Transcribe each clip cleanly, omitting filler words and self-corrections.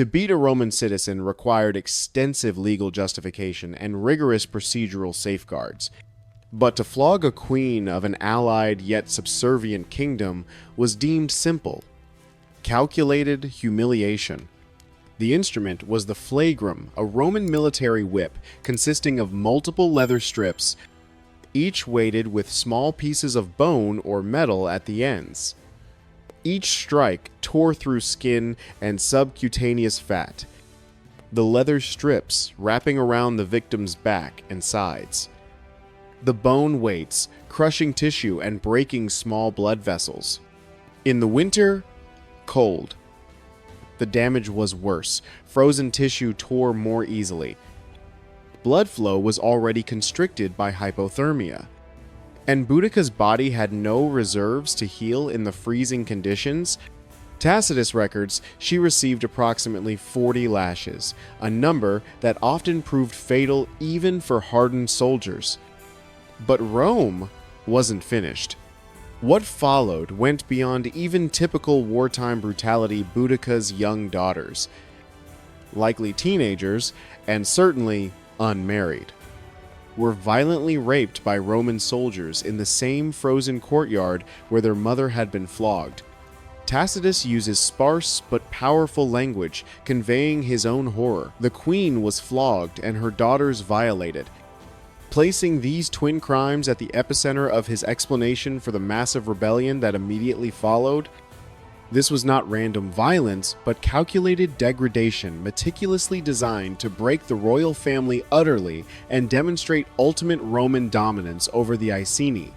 To beat a Roman citizen required extensive legal justification and rigorous procedural safeguards. But to flog a queen of an allied yet subservient kingdom was deemed simple. Calculated humiliation. The instrument was the flagrum, a Roman military whip consisting of multiple leather strips, each weighted with small pieces of bone or metal at the ends. Each strike tore through skin and subcutaneous fat, the leather strips wrapping around the victim's back and sides. The bone weights, crushing tissue and breaking small blood vessels. In the winter, cold. The damage was worse. Frozen tissue tore more easily. Blood flow was already constricted by hypothermia. And Boudicca's body had no reserves to heal in the freezing conditions. Tacitus records she received approximately 40 lashes, a number that often proved fatal even for hardened soldiers. But Rome wasn't finished. What followed went beyond even typical wartime brutality. Boudicca's young daughters, likely teenagers, and certainly unmarried, were violently raped by Roman soldiers in the same frozen courtyard where their mother had been flogged. Tacitus uses sparse but powerful language, conveying his own horror. The queen was flogged and her daughters violated, placing these twin crimes at the epicenter of his explanation for the massive rebellion that immediately followed. This was not random violence, but calculated degradation meticulously designed to break the royal family utterly and demonstrate ultimate Roman dominance over the Iceni.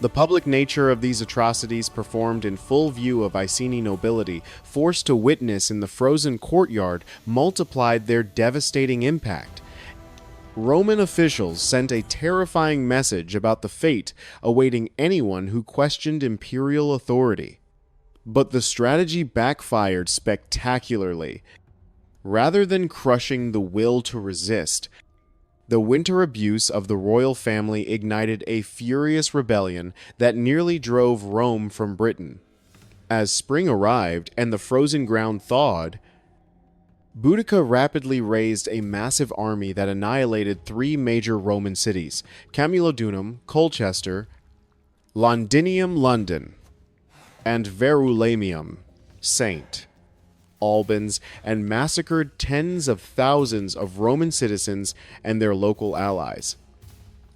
The public nature of these atrocities, performed in full view of Iceni nobility, forced to witness in the frozen courtyard, multiplied their devastating impact. Roman officials sent a terrifying message about the fate awaiting anyone who questioned imperial authority. But the strategy backfired spectacularly. Rather than crushing the will to resist, the winter abuse of the royal family ignited a furious rebellion that nearly drove Rome from Britain. As spring arrived and the frozen ground thawed, Boudicca rapidly raised a massive army that annihilated 3 major Roman cities: Camulodunum, Colchester, Londinium, London, and Verulamium, St. Albans, and massacred tens of thousands of Roman citizens and their local allies.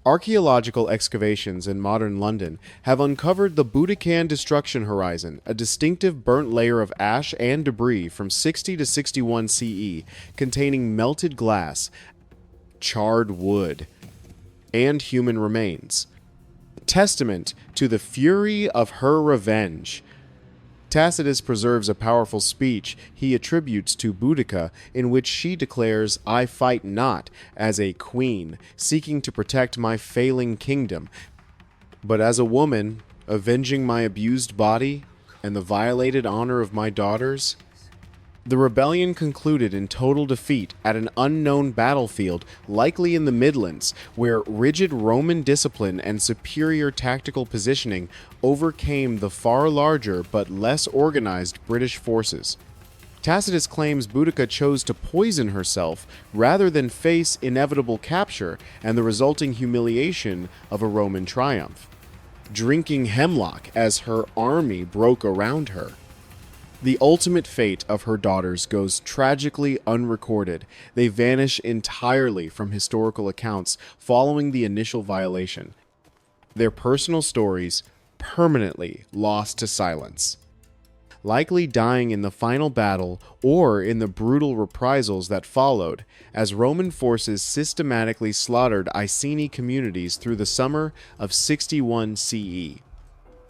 Archaeological excavations in modern London have uncovered the Boudiccan destruction horizon, a distinctive burnt layer of ash and debris from 60 to 61 CE, containing melted glass, charred wood, and human remains. Testament to the fury of her revenge. Tacitus preserves a powerful speech he attributes to Boudicca, in which she declares, "I fight not as a queen, seeking to protect my failing kingdom, but as a woman, avenging my abused body and the violated honor of my daughters." The rebellion concluded in total defeat at an unknown battlefield, likely in the Midlands, where rigid Roman discipline and superior tactical positioning overcame the far larger but less organized British forces. Tacitus claims Boudicca chose to poison herself rather than face inevitable capture and the resulting humiliation of a Roman triumph, drinking hemlock as her army broke around her. The ultimate fate of her daughters goes tragically unrecorded. They vanish entirely from historical accounts following the initial violation. Their personal stories permanently lost to silence, likely dying in the final battle or in the brutal reprisals that followed, as Roman forces systematically slaughtered Iceni communities through the summer of 61 CE.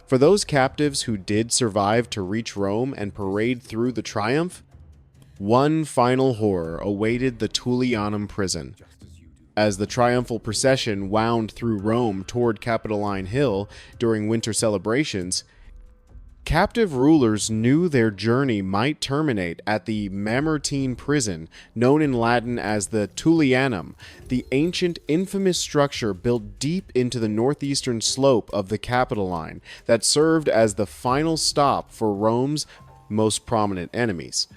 For those captives who did survive to reach Rome and parade through the triumph, one final horror awaited the Tullianum prison. As the triumphal procession wound through Rome toward Capitoline Hill during winter celebrations, captive rulers knew their journey might terminate at the Mamertine prison, known in Latin as the Tullianum, the ancient infamous structure built deep into the northeastern slope of the Capitoline that served as the final stop for Rome's most prominent enemies.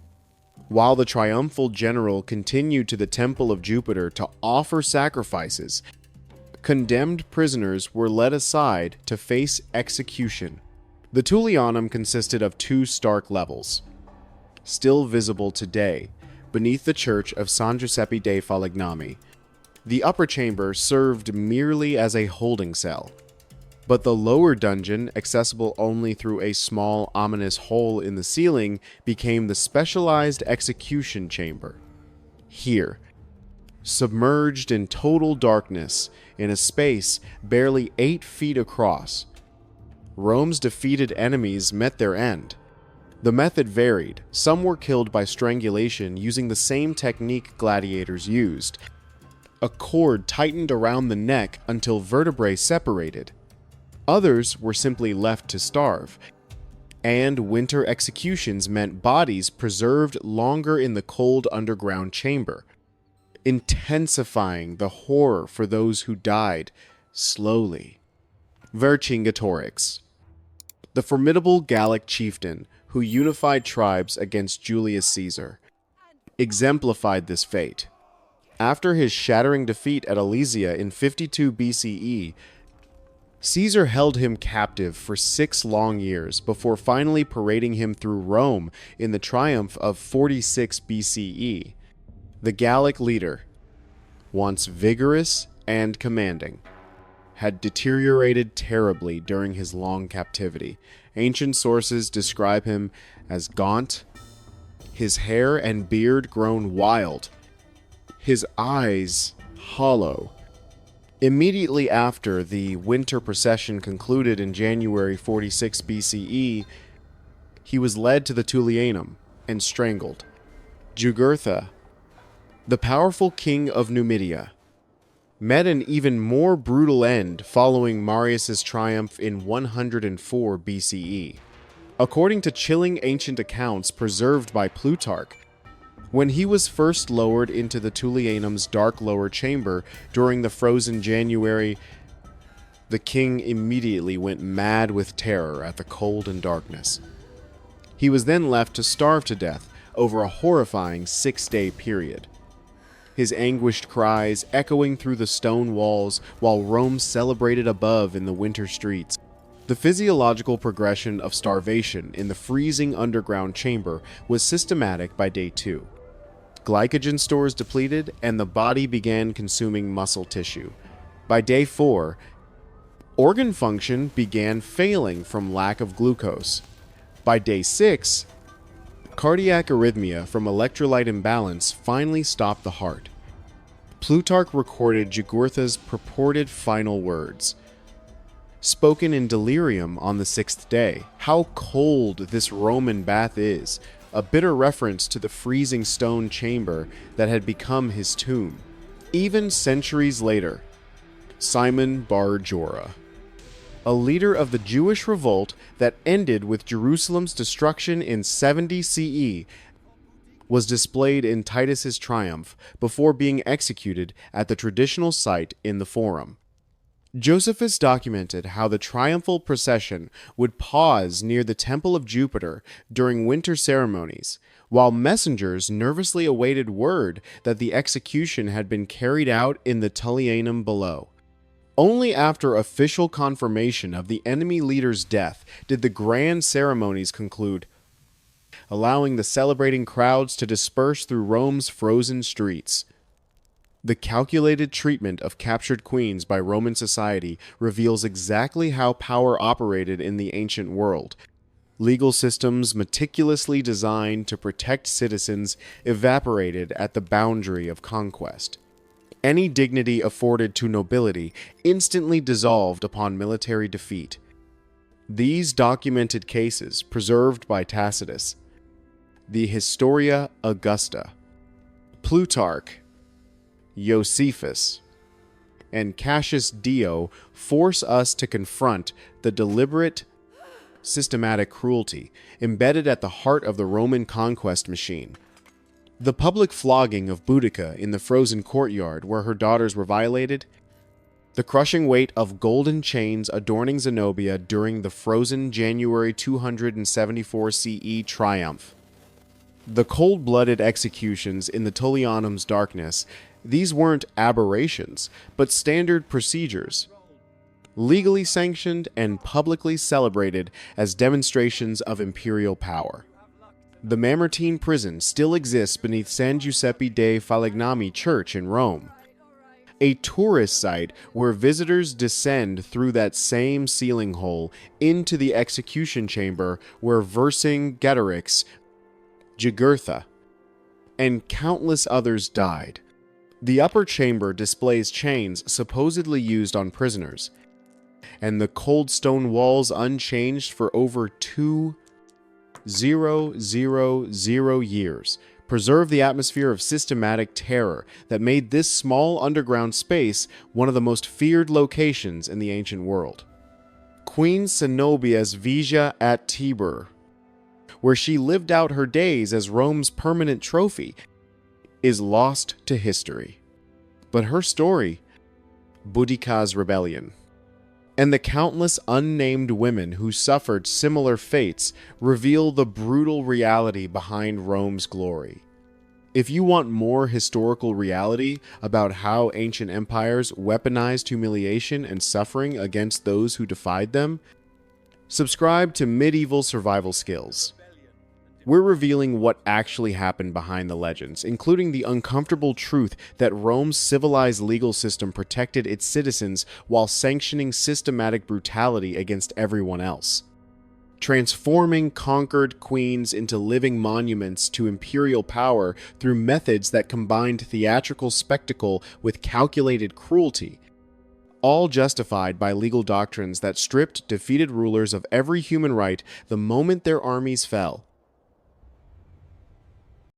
While the triumphal general continued to the temple of Jupiter to offer sacrifices, condemned prisoners were led aside to face execution. The Tullianum consisted of two stark levels, still visible today, beneath the church of San Giuseppe dei Falegnami. The upper chamber served merely as a holding cell, but the lower dungeon, accessible only through a small ominous hole in the ceiling, became the specialized execution chamber. Here, submerged in total darkness, in a space barely 8 feet across, Rome's defeated enemies met their end. The method varied. Some were killed by strangulation using the same technique gladiators used. A cord tightened around the neck until vertebrae separated. Others were simply left to starve. And winter executions meant bodies preserved longer in the cold underground chamber, intensifying the horror for those who died slowly. Vercingetorix, the formidable Gallic chieftain who unified tribes against Julius Caesar, exemplified this fate. After his shattering defeat at Alesia in 52 BCE, Caesar held him captive for 6 long years before finally parading him through Rome in the triumph of 46 BCE. The Gallic leader, once vigorous and commanding, had deteriorated terribly during his long captivity. Ancient sources describe him as gaunt, his hair and beard grown wild, his eyes hollow. Immediately after the winter procession concluded in January 46 BCE, he was led to the Tullianum and strangled. Jugurtha, the powerful king of Numidia, met an even more brutal end following Marius's triumph in 104 BCE. According to chilling ancient accounts preserved by Plutarch, when he was first lowered into the Tullianum's dark lower chamber during the frozen January, the king immediately went mad with terror at the cold and darkness. He was then left to starve to death over a horrifying 6-day period, his anguished cries echoing through the stone walls while Rome celebrated above in the winter streets. The physiological progression of starvation in the freezing underground chamber was systematic by day 2. Glycogen stores depleted, and the body began consuming muscle tissue. By day 4, organ function began failing from lack of glucose. By day 6, cardiac arrhythmia from electrolyte imbalance finally stopped the heart. Plutarch recorded Jugurtha's purported final words, spoken in delirium on the 6th day. "How cold this Roman bath is," a bitter reference to the freezing stone chamber that had become his tomb. Even centuries later, Simon Bar Jora, a leader of the Jewish revolt that ended with Jerusalem's destruction in 70 CE, was displayed in Titus's triumph before being executed at the traditional site in the Forum. Josephus documented how the triumphal procession would pause near the Temple of Jupiter during winter ceremonies, while messengers nervously awaited word that the execution had been carried out in the Tullianum below. Only after official confirmation of the enemy leader's death did the grand ceremonies conclude, allowing the celebrating crowds to disperse through Rome's frozen streets. The calculated treatment of captured queens by Roman society reveals exactly how power operated in the ancient world. Legal systems meticulously designed to protect citizens evaporated at the boundary of conquest. Any dignity afforded to nobility instantly dissolved upon military defeat. These documented cases, preserved by Tacitus, the Historia Augusta, Plutarch, Josephus, and Cassius Dio, force us to confront the deliberate, systematic cruelty embedded at the heart of the Roman conquest machine. The public flogging of Boudica in the frozen courtyard where her daughters were violated, the crushing weight of golden chains adorning Zenobia during the frozen January 274 CE triumph, The cold-blooded executions in the Tullianum's darkness, these weren't aberrations, but standard procedures, legally sanctioned and publicly celebrated as demonstrations of imperial power. The Mamertine prison still exists beneath San Giuseppe dei Falegnami Church in Rome, a tourist site where visitors descend through that same ceiling hole into the execution chamber where Vercingetorix, Jugurtha, and countless others died. The upper chamber displays chains supposedly used on prisoners, and the cold stone walls unchanged for over 2,000 years preserve the atmosphere of systematic terror that made this small underground space one of the most feared locations in the ancient world. Queen Zenobia's Vigia at Tibur, where she lived out her days as Rome's permanent trophy, is lost to history. But her story, Boudica's rebellion, and the countless unnamed women who suffered similar fates reveal the brutal reality behind Rome's glory. If you want more historical reality about how ancient empires weaponized humiliation and suffering against those who defied them, subscribe to Medieval Survival Skills. We're revealing what actually happened behind the legends, including the uncomfortable truth that Rome's civilized legal system protected its citizens while sanctioning systematic brutality against everyone else, transforming conquered queens into living monuments to imperial power through methods that combined theatrical spectacle with calculated cruelty, all justified by legal doctrines that stripped defeated rulers of every human right the moment their armies fell.